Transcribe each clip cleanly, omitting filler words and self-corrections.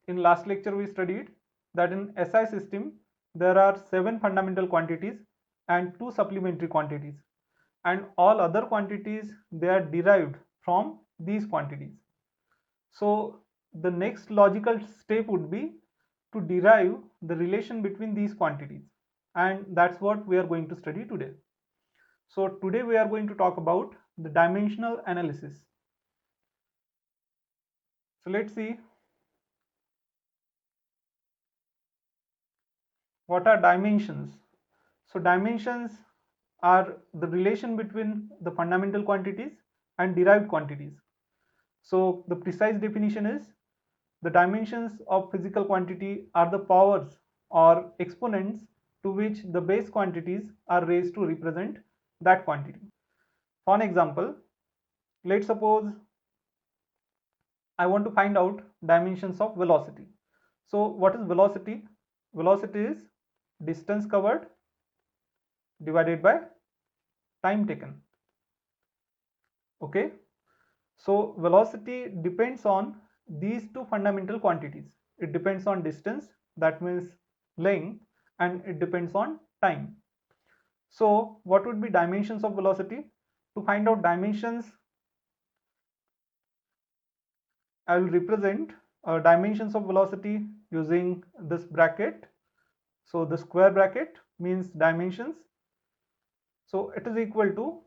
in last lecture we studied that in SI system there are 7 fundamental quantities and 2 supplementary quantities, and all other quantities they are derived from these quantities. So the next logical step would be to derive the relation between these quantities, and that's what we are going to study today. So today we are going to talk about the dimensional analysis. So let's see what are dimensions. So dimensions are the relation between the fundamental quantities and derived quantities. So the precise definition is the dimensions of physical quantity are the powers or exponents to which the base quantities are raised to represent that quantity. For an example, let's suppose I want to find out dimensions of velocity. So what is velocity? Velocity is distance covered divided by time taken. Okay, so velocity depends on these two fundamental quantities. It depends on distance, that means length, and it depends on time. So what would be dimensions of velocity? To find out dimensions, I will represent dimensions of velocity using this bracket. So the square bracket means dimensions. So it is equal to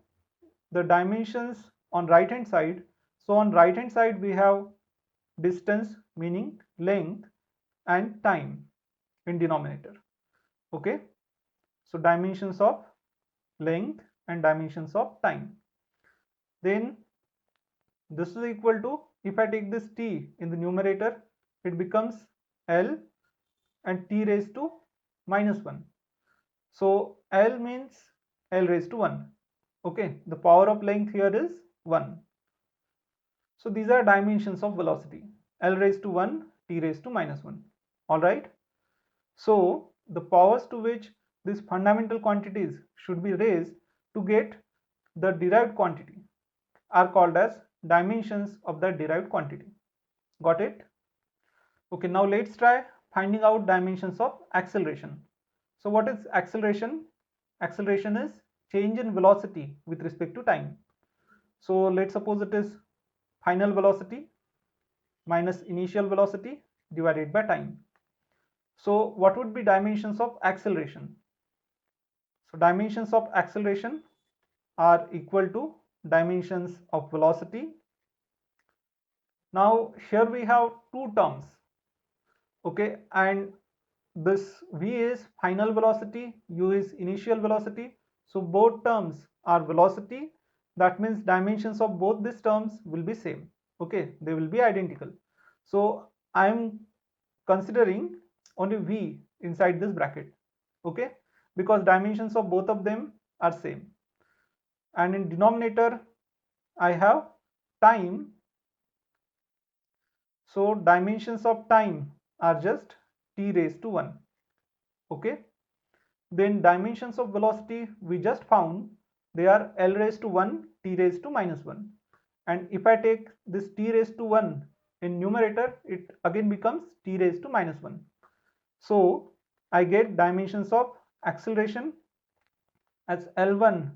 the dimensions on right hand side. So on right hand side we have distance meaning length and time in denominator. Okay, so dimensions of length and dimensions of time. Then this is equal to, if I take this t in the numerator, it becomes L and t raised to minus 1. So L means L raised to 1. Okay, the power of length here is 1. So these are dimensions of velocity: L raised to 1, t raised to minus 1. All right. So the powers to which these fundamental quantities should be raised to get the derived quantity are called as dimensions of the derived quantity. Got it? Okay, now let's try finding out dimensions of acceleration. So what is acceleration? Acceleration is change in velocity with respect to time. So let's suppose it is final velocity minus initial velocity divided by time. So what would be dimensions of acceleration? So dimensions of acceleration are equal to dimensions of velocity. Now here we have two terms. Okay, and this v is final velocity, u is initial velocity. So both terms are velocity. That means dimensions of both these terms will be same. Okay, they will be identical. So I am considering only v inside this bracket. Okay, because dimensions of both of them are same. And in denominator I have time. So dimensions of time are just t raised to 1. Okay, then dimensions of velocity we just found, they are L raised to 1, t raised to minus 1. And if I take this t raised to 1 in numerator, it again becomes t raised to minus 1. So I get dimensions of acceleration as L1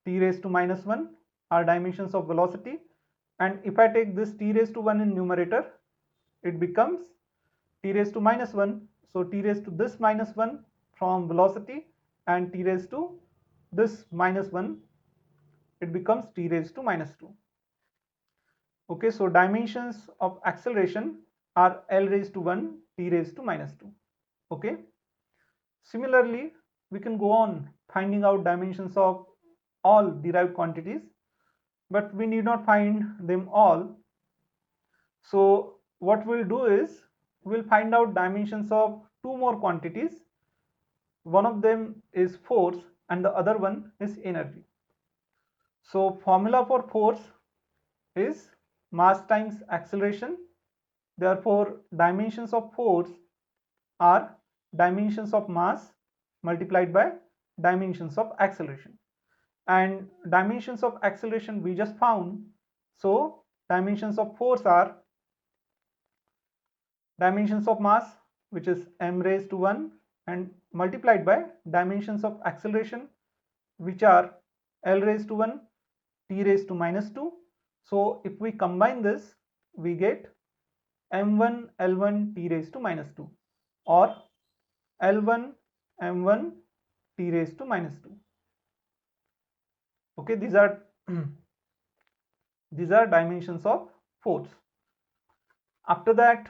t raised to minus 1 are dimensions of velocity. And if I take this t raised to 1 in numerator, it becomes t raised to minus 1. So t raised to this minus 1 from velocity, and t raised to this minus 1, it becomes t raised to minus 2. Okay, so dimensions of acceleration are L raised to 1, t raised to minus 2. Okay, similarly we can go on finding out dimensions of all derived quantities, but we need not find them all. So what we'll do is we'll find out dimensions of two more quantities. One of them is force and the other one is energy. So formula for force is mass times acceleration. Therefore dimensions of force are dimensions of mass multiplied by dimensions of acceleration. And dimensions of acceleration we just found. So dimensions of force are dimensions of mass, which is m raised to 1, and multiplied by dimensions of acceleration, which are l raised to 1, t raised to minus 2. So if we combine this, we get m1 l1 t raised to minus 2, or l1 m1 t raised to minus 2. Okay, these are these are dimensions of force. After that,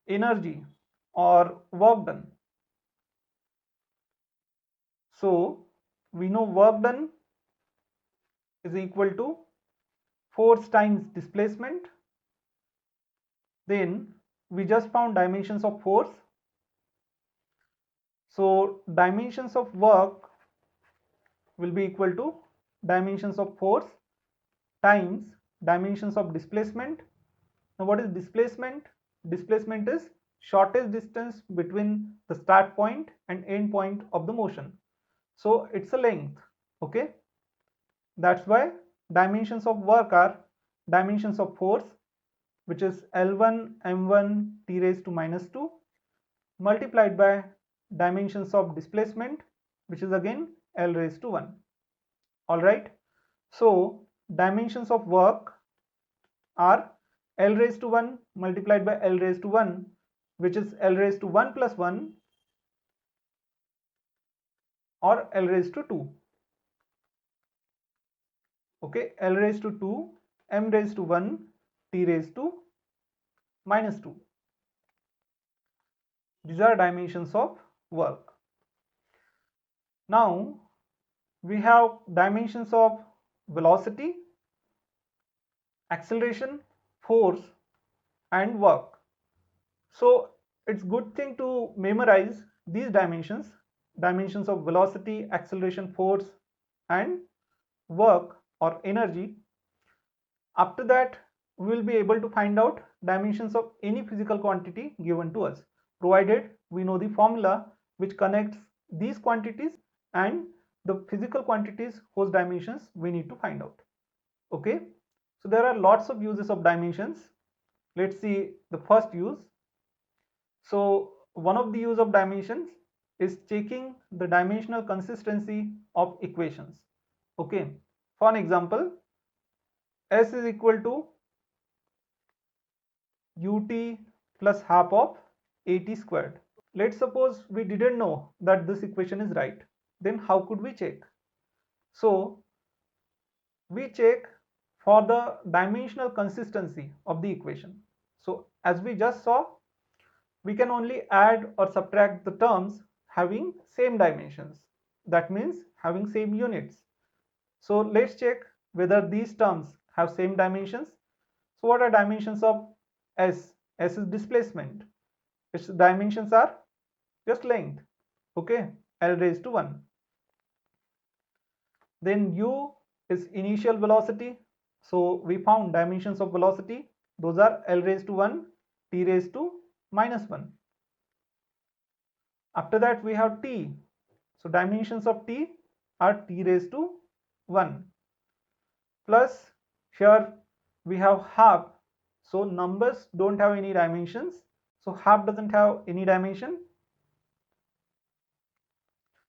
energy or work done. So we know work done is equal to force times displacement. Then we just found dimensions of force. So dimensions of work will be equal to dimensions of force times dimensions of displacement. Now what is displacement? Displacement is shortest distance between the start point and end point of the motion. So it's a length. Okay, that's why dimensions of work are dimensions of force, which is L1 m1 t raised to minus 2, multiplied by dimensions of displacement, which is again L raised to 1. Alright, so dimensions of work are L raised to 1 multiplied by L raised to 1, which is L raised to 1 plus 1, or L raised to 2. Okay, L raised to 2, m raised to 1, t raised to minus 2. These are dimensions of work. Now we have dimensions of velocity, acceleration, force, and work. So it's good thing to memorize these dimensions of velocity, acceleration, force, and work or energy. After that, we will be able to find out dimensions of any physical quantity given to us, provided we know the formula which connects these quantities and the physical quantities whose dimensions we need to find out. Okay, so there are lots of uses of dimensions. Let's see the first use. So one of the use of dimensions is checking the dimensional consistency of equations. Okay, for an example, S is equal to ut plus half of at squared. Let's suppose we didn't know that this equation is right. Then how could we check? So we check for the dimensional consistency of the equation. So as we just saw, we can only add or subtract the terms having same dimensions. That means having same units. So let's check whether these terms have same dimensions. So what are dimensions of S? S is displacement. Its dimensions are just length. Okay, L raised to 1. Then U is initial velocity. So we found dimensions of velocity. Those are L raised to 1, T raised to minus 1. After that we have T. So dimensions of T are T raised to 1. Plus here we have half. So numbers don't have any dimensions. So half doesn't have any dimension.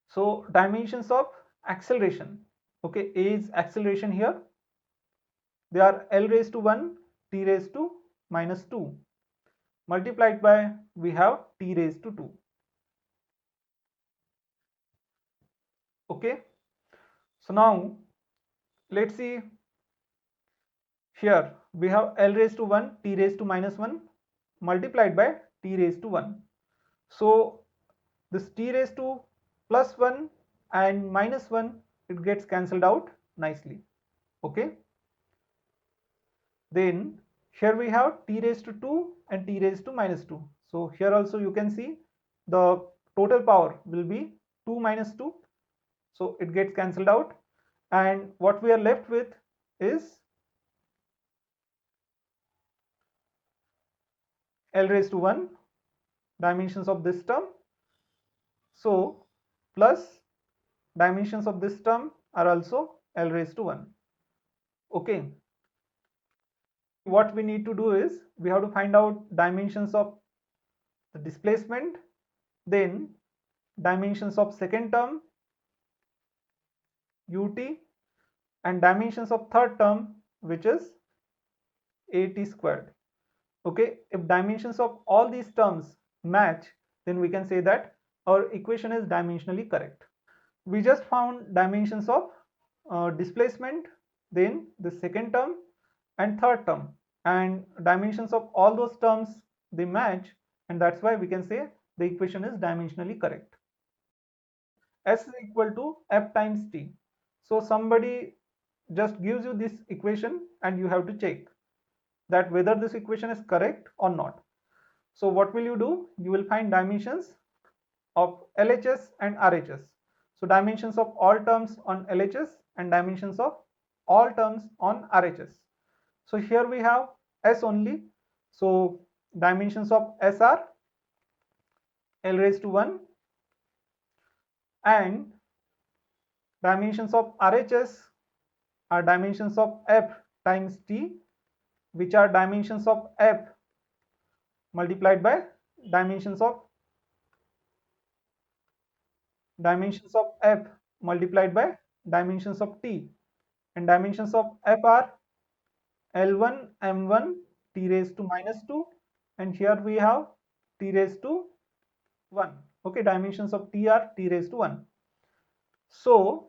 So dimensions of acceleration. Okay, A is acceleration here. They are L raised to 1, T raised to minus 2. Multiplied by, we have T raised to 2. Okay. So now let's see here. We have L raised to 1, T raised to minus 1 multiplied by T raised to 1. So this T raised to plus 1 and minus 1, it gets cancelled out nicely. Okay. Then here we have T raised to 2 and T raised to minus 2. So here also you can see the total power will be 2 minus 2. So it gets cancelled out, and what we are left with is L raised to 1 dimensions of this term. So plus dimensions of this term are also L raised to 1. Okay. what we need to do is we have to find out dimensions of the displacement, then dimensions of second term ut, and dimensions of third term, which is at squared. Okay, if dimensions of all these terms match, then we can say that our equation is dimensionally correct. We just found dimensions of displacement, then the second term and third term, and dimensions of all those terms, they match, and that's why we can say the equation is dimensionally correct. S is equal to f times t. So somebody just gives you this equation and you have to check that whether this equation is correct or not. So what will you do? You will find dimensions of LHS and RHS. So dimensions of all terms on LHS and dimensions of all terms on RHS. So here we have S only. So dimensions of S are L raised to 1, and dimensions of RHS are dimensions of F times T, which are dimensions of F multiplied by dimensions of F multiplied by dimensions of T, and dimensions of F are L1 M1 T raised to minus 2, and here we have T raised to 1. Okay, dimensions of T are T raised to 1. So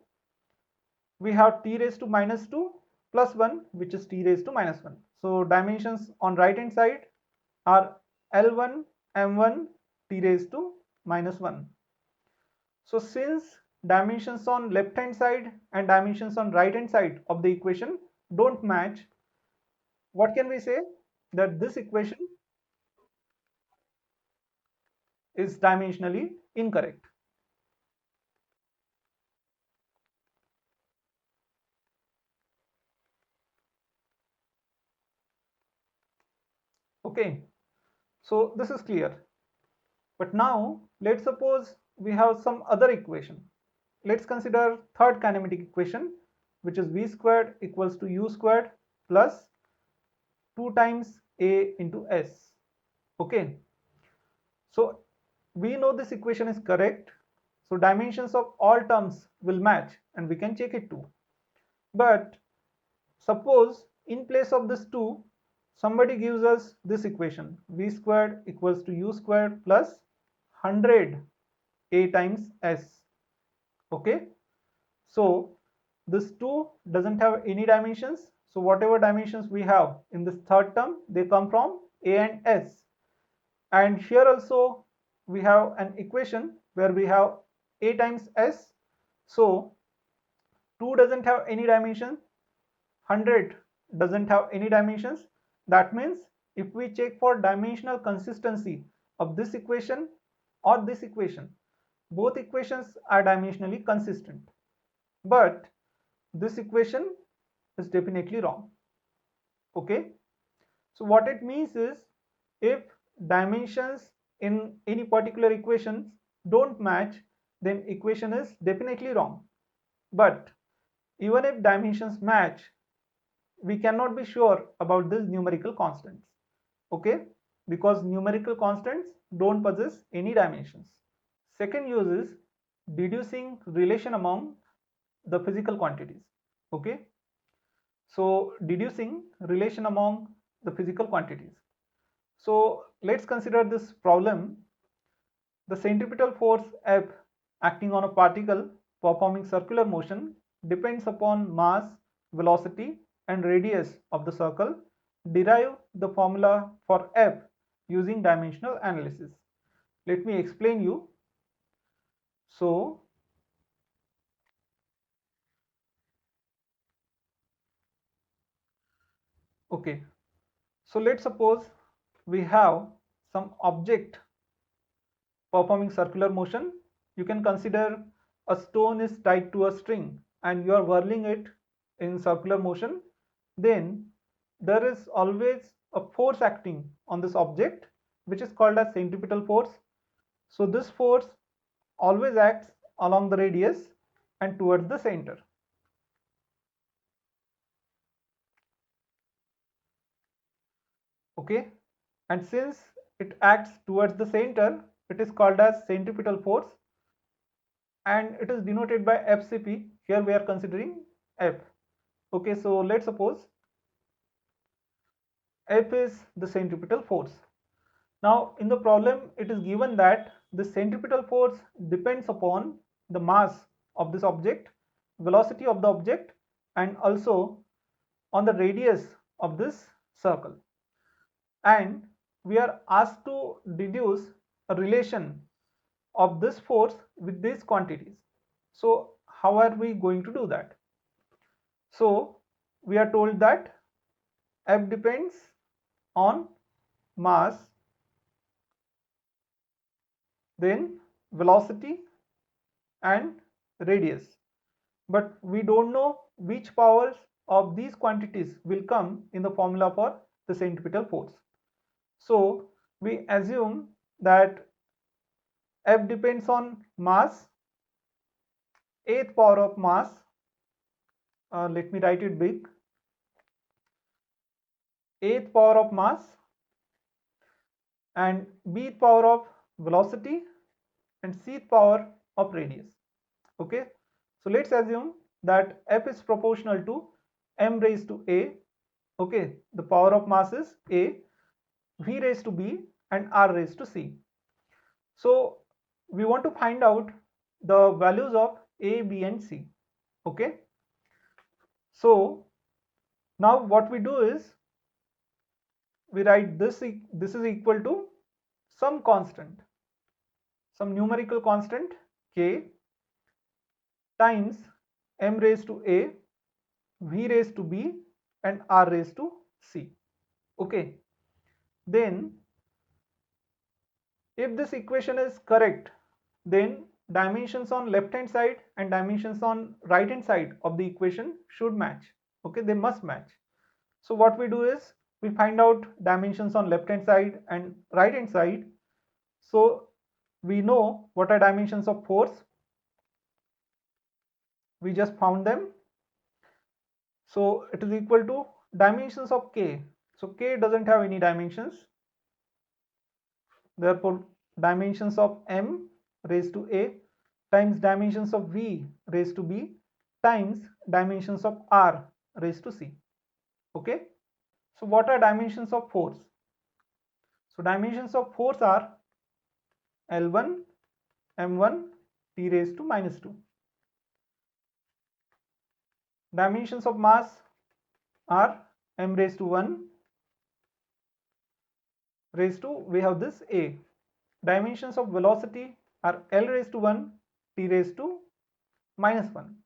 we have T raised to minus 2 plus 1, which is T raised to minus 1. So dimensions on right hand side are L1 M1 T raised to minus 1. So since dimensions on left hand side and dimensions on right hand side of the equation don't match, what can we say? That this equation is dimensionally incorrect. Okay, so this is clear. But now let's suppose we have some other equation. Let's consider third kinematic equation, which is v squared equals to u squared plus 2 times a into s. Okay, so we know this equation is correct. So dimensions of all terms will match and we can check it too. But suppose in place of this 2, somebody gives us this equation, v squared equals to u squared plus 100 a times s. Okay, so this 2 doesn't have any dimensions, so whatever dimensions we have in this third term, they come from a and s. And here also we have an equation where we have a times s, so 2 doesn't have any dimension, 100 doesn't have any dimensions. That means if we check for dimensional consistency of this equation or this equation, both equations are dimensionally consistent, but this equation is definitely wrong. Okay, so what it means is if dimensions in any particular equation don't match, then equation is definitely wrong. But even if dimensions match, we cannot be sure about these numerical constants. Okay, because numerical constants don't possess any dimensions. Second use is deducing relation among the physical quantities. Okay, so deducing relation among the physical quantities. So let's consider this problem. The centripetal force F acting on a particle performing circular motion depends upon mass, velocity and radius of the circle. Derive the formula for F using dimensional analysis. Let me explain you. So okay, so let's suppose we have some object performing circular motion. You can consider a stone is tied to a string and you are whirling it in circular motion. Then there is always a force acting on this object, which is called as centripetal force. So this force always acts along the radius and towards the center. okay, and since it acts towards the center, it is called as centripetal force, and it is denoted by FCP. Here we are considering F. Okay, so let's suppose F is the centripetal force. Now in the problem it is given that the centripetal force depends upon the mass of this object, velocity of the object, and also on the radius of this circle. And we are asked to deduce a relation of this force with these quantities. So how are we going to do that? So we are told that F depends on mass, then velocity and radius, but we don't know which powers of these quantities will come in the formula for the centripetal force. So we assume that F depends on mass, eighth power of mass, let me write it big, eighth power of mass, and bth power of velocity, and cth power of radius. Okay, so let's assume that F is proportional to m raised to a. Okay, the power of mass is a, v raised to b, and r raised to c. So we want to find out the values of a, b, and c. Okay, so now what we do is we write this is equal to some constant, some numerical constant k times m raised to a, v raised to b, and r raised to c. Okay, then if this equation is correct, then dimensions on left hand side and dimensions on right hand side of the equation should match. Okay, they must match. So what we do is we find out dimensions on left hand side and right hand side. So we know what are dimensions of force, we just found them. So it is equal to dimensions of k. So k doesn't have any dimensions, therefore dimensions of m raised to a times dimensions of v raised to b times dimensions of r raised to c. Okay, so what are dimensions of force? So dimensions of force are L1, m1, t raised to minus 2. Dimensions of mass are m raised to 1 raised to, we have this a. Dimensions of velocity are L raised to 1, t raised to minus 1.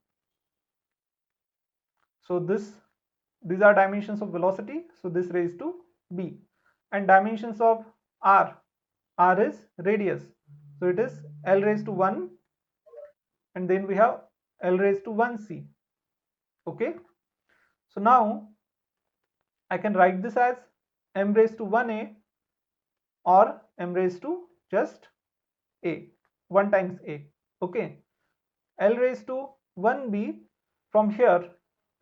So these are dimensions of velocity, so this raised to b. And dimensions of r is radius, so it is L raised to 1, and then we have L raised to 1c. Okay, so now I can write this as m raised to 1a or m raised to just a, 1 times a. Okay, L raised to 1b from here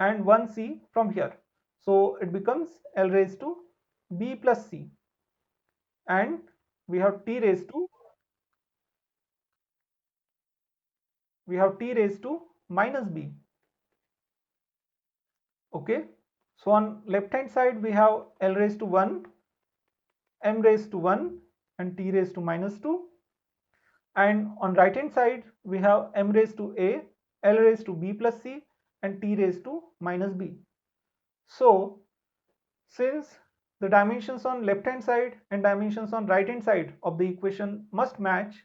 and 1c from here, so it becomes L raised to b plus c, and we have t raised to minus b. Okay, so on left hand side we have L raised to 1, m raised to 1, and t raised to minus 2, and on right hand side we have m raised to a, L raised to b plus c, and t raised to minus b. So since the dimensions on left hand side and dimensions on right hand side of the equation must match,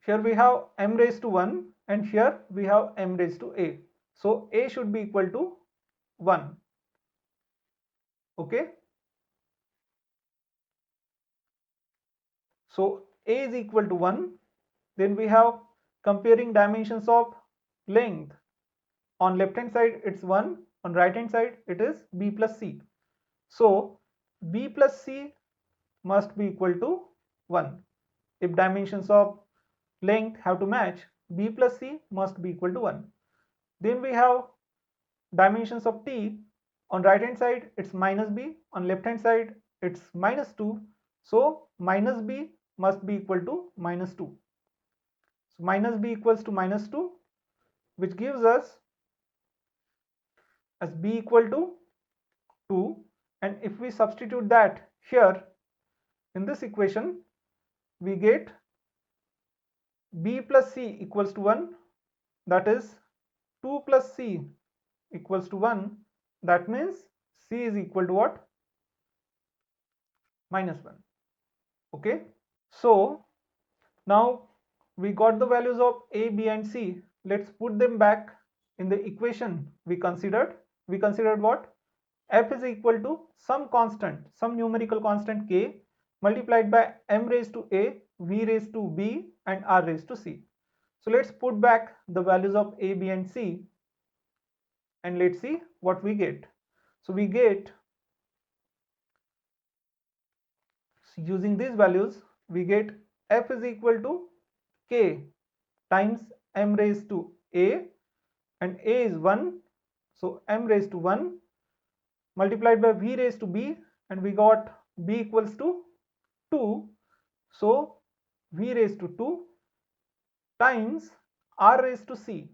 here we have m raised to 1 and here we have m raised to a. So a should be equal to 1. Okay, so a is equal to 1. Then we have comparing dimensions of length. On left hand side it's 1, on right hand side it is b plus c. So b plus c must be equal to 1. If dimensions of length have to match, b plus c must be equal to 1. Then we have dimensions of t. On right hand side it's minus b, on left hand side it's minus 2. So minus b must be equal to minus 2. So minus b equals to minus 2, which gives us as b equal to 2. And if we substitute that here in this equation, we get b plus c equals to 1. That is 2 plus c equals to 1. That means c is equal to what? Minus 1. Okay. So now we got the values of a, b and c. Let's put them back in the equation we considered. We considered what? F is equal to some constant, some numerical constant k multiplied by m raised to a, v raised to b and r raised to c. So let's put back the values of a, b and c and let's see what we get. So we get, using these values, we get f is equal to k times m raised to a, and a is 1, so m raised to 1 multiplied by v raised to b, and we got b equals to 2, so v raised to 2 times r raised to c,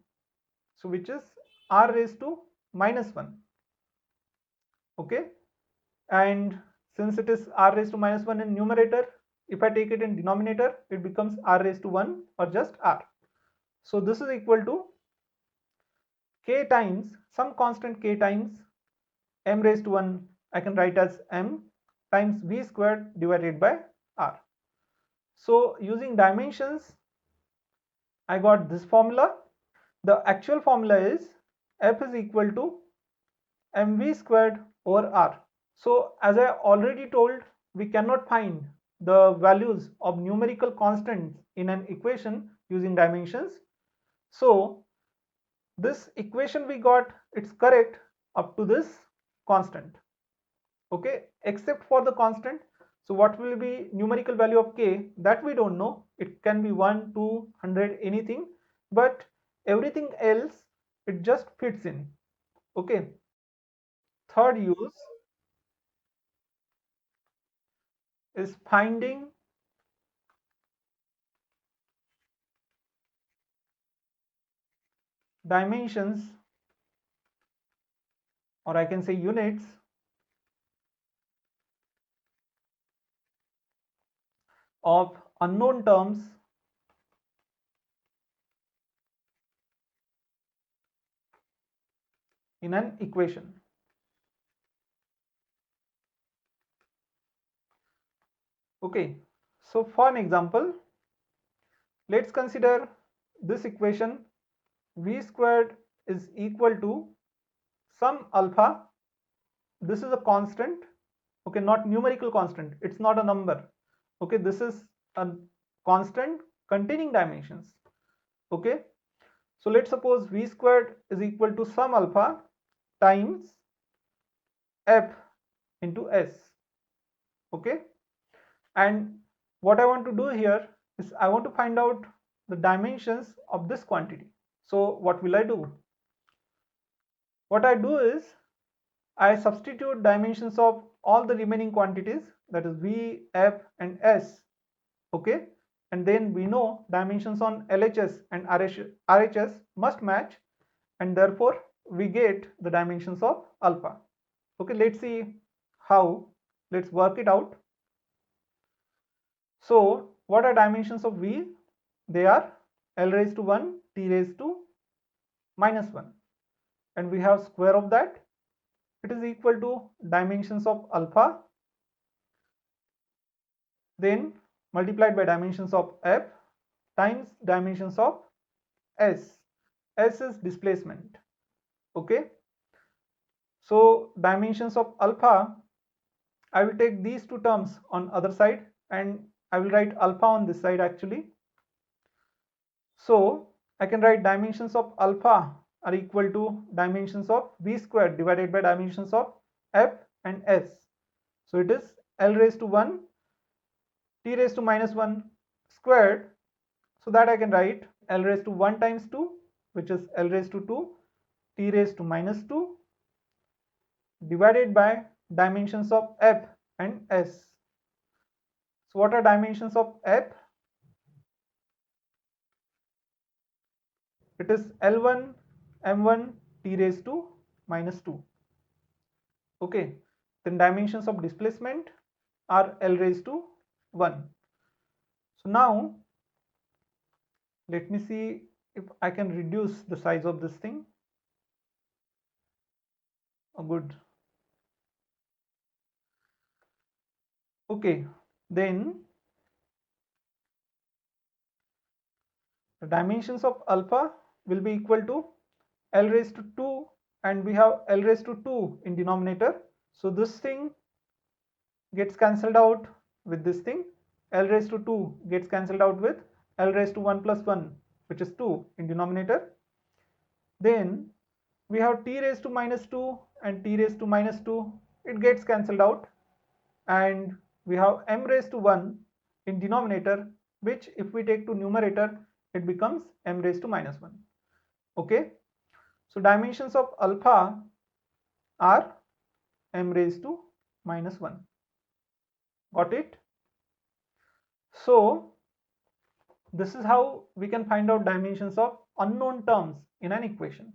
so which is r raised to minus 1. Okay, and since it is r raised to minus 1 in numerator, if I take it in denominator, it becomes r raised to 1 or just r. So this is equal to k times some constant k times m raised to 1, I can write as m times v squared divided by r. So using dimensions, I got this formula. The actual formula is f is equal to mv squared over r. So as I already told, we cannot find the values of numerical constants in an equation using dimensions. So this equation we got, it's correct up to this constant. Okay, except for the constant. So what will be numerical value of k, that we don't know. It can be 1, 2, 100, anything, but everything else it just fits in. Okay, third use is finding dimensions, or I can say units, of unknown terms in an equation. Okay, so for an example, let's consider this equation v squared is equal to some alpha. This is a constant, okay, not numerical constant, it's not a number. Okay, this is a constant containing dimensions. Okay, so let's suppose v squared is equal to some alpha times f into s. Okay, and what I want to do here is I want to find out the dimensions of this quantity. So what will I do? What I do is I substitute dimensions of all the remaining quantities, that is v, f and s. Okay, and then we know dimensions on LHS and RHS must match, and therefore we get the dimensions of alpha. Okay, let's see how. Let's work it out. So what are dimensions of v? They are L raised to 1, t raised to minus 1, and we have square of that. It is equal to dimensions of alpha, then multiplied by dimensions of f times dimensions of s. S is displacement. Okay, so dimensions of alpha, I will take these two terms on other side and I will write alpha on this side actually. So I can write dimensions of alpha are equal to dimensions of v squared divided by dimensions of f and s. So it is L raised to 1 t raised to minus 1 squared. So that I can write L raised to 1 times 2, which is L raised to 2 t raised to minus 2 divided by dimensions of f, and S. So what are dimensions of F? It is L1 M1 T raised to minus 2. Okay, then dimensions of displacement are L raised to 1. So now let me see if I can reduce the size of this thing. Oh, good. Okay, then the dimensions of alpha will be equal to L raised to 2, and we have L raised to 2 in denominator. So this thing gets cancelled out with this thing. L raised to 2 gets cancelled out with L raised to 1 plus 1, which is 2 in denominator. Then we have T raised to minus 2 and T raised to minus 2. It gets cancelled out. And we have M raised to 1 in denominator, which if we take to numerator, it becomes M raised to minus 1. Okay. So dimensions of alpha are M raised to minus 1. Got it? So this is how we can find out dimensions of unknown terms in an equation.